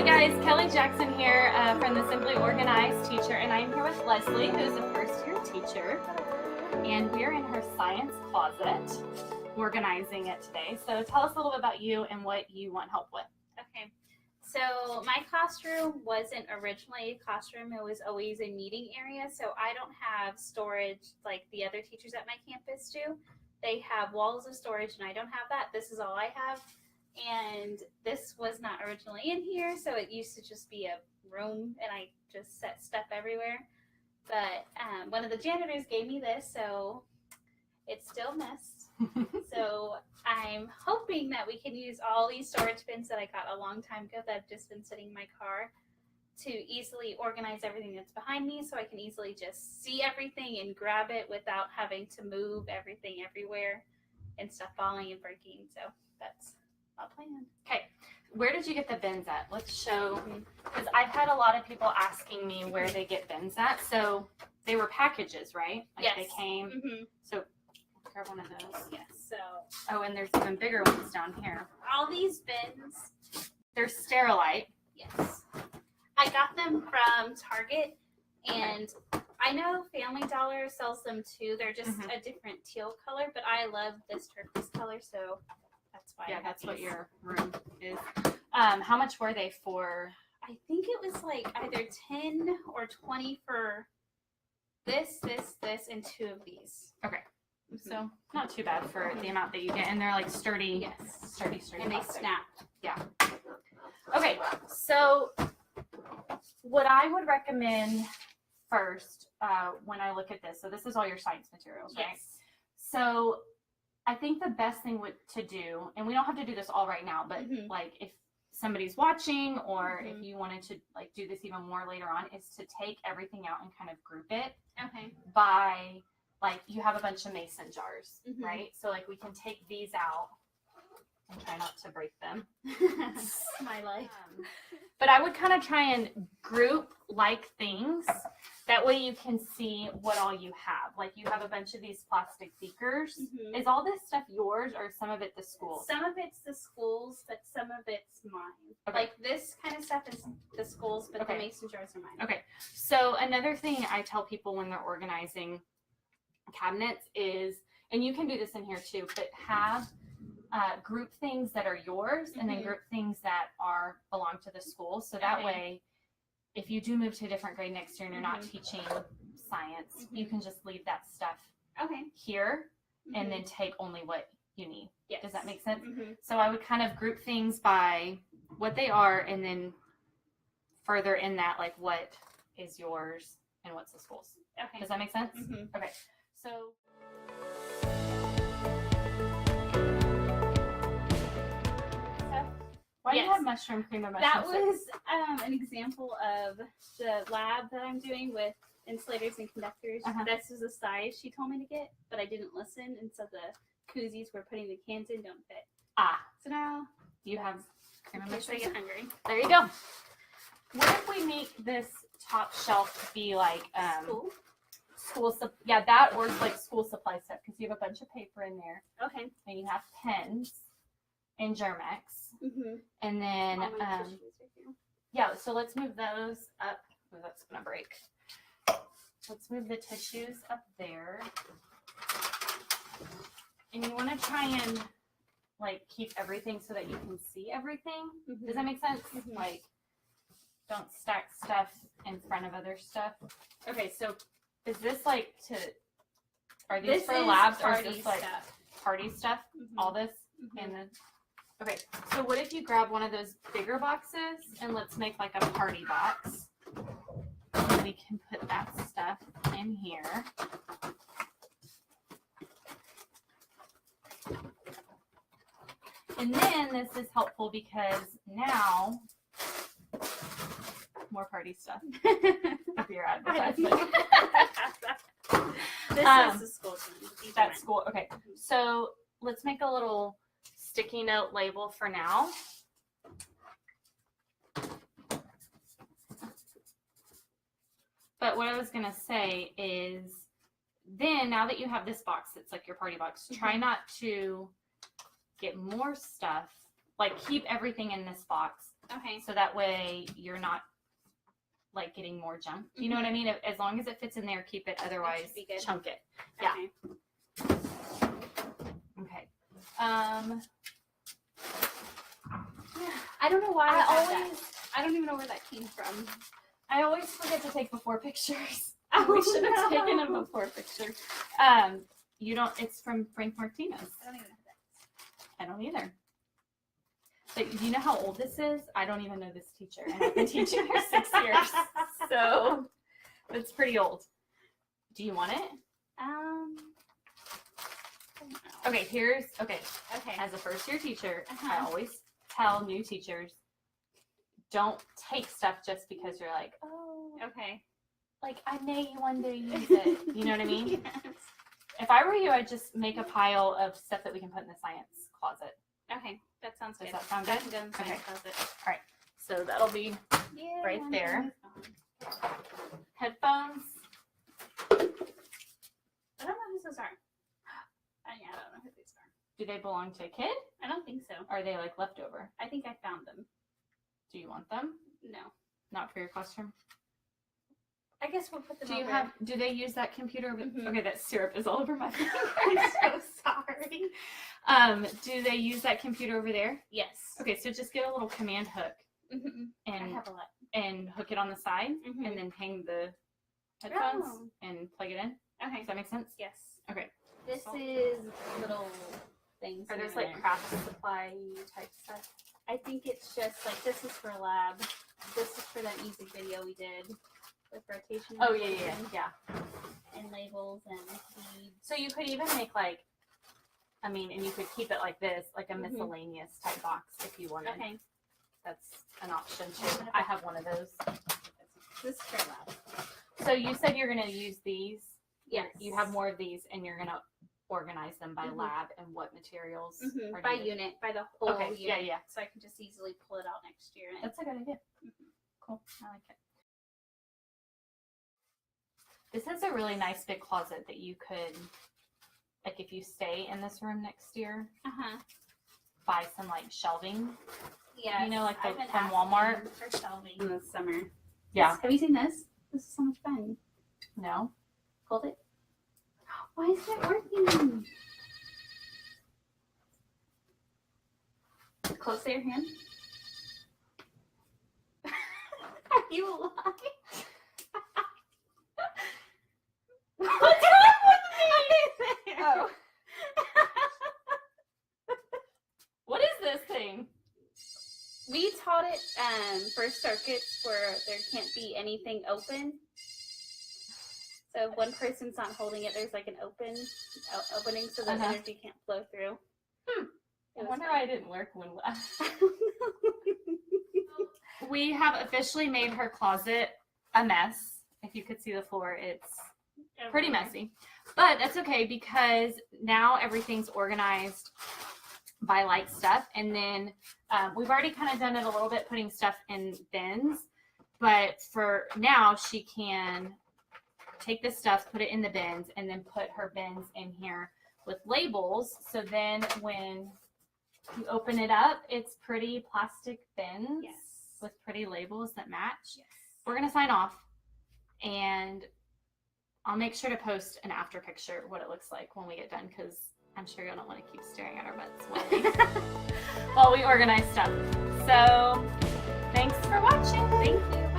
Hi guys, Kelly Jackson here from the Simply Organized Teacher, and I'm here with Leslie, who's a first-year teacher, and we're in her science closet organizing it today. So tell us a little bit about you and what you want help with. Okay, so my classroom wasn't originally a classroom, it was always a meeting area, so I don't have storage like the other teachers at my campus do. They have walls of storage and I don't have that. This is all I have. And this was not originally in here, so it used to just be a room and I just set stuff everywhere. But one of the janitors gave me this, so it's still messed. So I'm hoping that we can use all these storage bins that I got a long time ago that have just been sitting in my car to easily organize everything that's behind me, so I can easily just see everything and grab it without having to move everything everywhere and stuff falling and breaking. So that's my plan. Okay, where did you get the bins at? Let's show, because I've had a lot of people asking me where they get bins at. So they were packages, right? Like Yes. they came. Mm-hmm. So grab one of those. Yes. So Oh, and there's even bigger ones down here. all these bins, They're Sterilite. yes, I got them from Target, and I know Family Dollar sells them too. They're just a different teal color, but I love this turquoise color, so that's why. Yeah, I that's got what these. your room is. How much were they for? I think it was like either 10 or 20 for this, and 2 of these. Okay, so not too bad for the amount that you get, and they're like sturdy. Yes. Sturdy. And they plastic. snapped. Yeah. Okay, so what I would recommend first when I look at this, so this is all your science materials, right? Yes. So I think the best thing to do, and we don't have to do this all right now, but like if somebody's watching or if you wanted to like do this even more later on, is to take everything out and kind of group it Okay. by, like, you have a bunch of mason jars, right? So like we can take these out and try not to break them. My life. But I would kind of try and group like things. That way you can see what all you have. Like you have a bunch of these plastic beakers. Is all this stuff yours or some of it the school? Some of it's the schools, but some of it's mine. Okay. Like this kind of stuff is the schools, but the mason jars are mine. Okay. So another thing I tell people when they're organizing cabinets is, and you can do this in here too, but have group things that are yours and then group things that belong to the school. So that way, if you do move to a different grade next year and you're not teaching science, you can just leave that stuff here and then take only what you need. Yes. Does that make sense? So I would kind of group things by what they are and then further in that, like what is yours and what's the school's. Okay. Does that make sense? Okay. So why do you have mushroom cream and mushroom That soup? was an example of the lab that I'm doing with insulators and conductors. This is the size she told me to get, but I didn't listen, and so the koozies we're putting the cans in don't fit. So now You have cream and in case I mushroom get soup? hungry. There you go. What if we make this top shelf be like yeah, that or like school supply stuff, because you have a bunch of paper in there Okay. and you have pens and Germex, and then All my tissues right here. yeah, so let's move those up. Oh, that's gonna break. Let's move the tissues up there, and you want to try and like keep everything so that you can see everything. Does that make sense? Like, don't stack stuff in front of other stuff. Okay, so is this like are these This for is labs or is party this like stuff. party stuff? All this and then okay. So what if you grab one of those bigger boxes and let's make like a party box. And we can put that stuff in here. And then this is helpful because now more party stuff. If you're advertising. This is the school team. That's school. Okay. So let's make a little sticky note label for now. But what I was going to say is then now that you have this box, it's like your party box, try not to get more stuff. Like keep everything in this box, Okay. So that way you're not like getting more junk. You know what I mean? As long as it fits in there, keep it. Otherwise, be good. chunk it. Yeah. Okay. Okay. I don't know why I I have that. I don't even know where that came from. I always forget to take before pictures. Oh, We should have taken no. a before picture. You don't. It's from Frank Martinez. I don't even have that. I don't either. But do you know how old this is? I don't even know this teacher, and I've been teaching her 6 years, so it's pretty old. Do you want it? I don't know. Okay, Okay. as a first year teacher, I Uh-huh. always tell new teachers, don't take stuff just because you're like, oh, Okay. like I may one day use it. You know what I mean? Yes. If I were you, I'd just make a pile of stuff that we can put in the science closet. Okay. That sounds Does good. that sound good? That can go in the Okay. science closet. So that'll be Yeah, Right one there. thing is gone. headphones. I don't know who those are. I don't know who these are. Do they belong to a kid? I don't think so. Or are they like leftover? I think I found them. Do you want them? No. Not for your classroom? I guess we'll put them Do you over. have? Do they use that computer? Mhm. Okay, that syrup is all over my finger. I'm so sorry. Do they use that computer over there? Yes. Okay, so just get a little command hook I and have a lot. hook it on the side, Mhm. and then hang the headphones Oh. and plug it in. Okay. Does that make sense? Yes. Okay. This So- is little things. Are those over like there. craft supply type stuff? I think it's just like this is for lab. This is for that music video we did with rotation. and Oh yeah, rotation yeah. And labels and beads. So you could even make like, I mean, and you could keep it like this, like a Mhm. miscellaneous type box if you wanted. Okay. That's an option too. I have one of those. This is for lab. So you said you're gonna use these. Yes. You have more of these, and you're gonna organize them by Mhm. lab and what materials are By needed. unit, by the whole Okay. unit. Yeah, yeah. So I can just easily pull it out next year. And That's a good idea. Mhm. Cool. I like it. This is a really nice big closet that you could, like, if you stay in this room next year, buy some like shelving. Yeah. You know, like I've the- been from asking Walmart? for shelving this summer. Yeah. Have you seen this? This is so much fun. No. Hold it. Why is it working? Close to your hand. Are you alive? What's wrong with me? Oh. What is this thing? We taught it for circuits where there can't be anything open. So if one person's not holding it, there's like an opening so that Uh-huh. energy can't flow through. I It was wonder fun. why it didn't work when we have officially made her closet a mess. If you could see the floor, it's pretty messy. But that's okay because now everything's organized by like stuff. And then we've already kind of done it a little bit, putting stuff in bins. But for now, she can take this stuff, put it in the bins, and then put her bins in here with labels. So then when you open it up, it's pretty plastic bins Yes. with pretty labels that match. Yes. We're going to sign off, and I'll make sure to post an after picture what it looks like when we get done, because I'm sure you don't want to keep staring at our butts while we organize stuff. So thanks for watching. Thank you.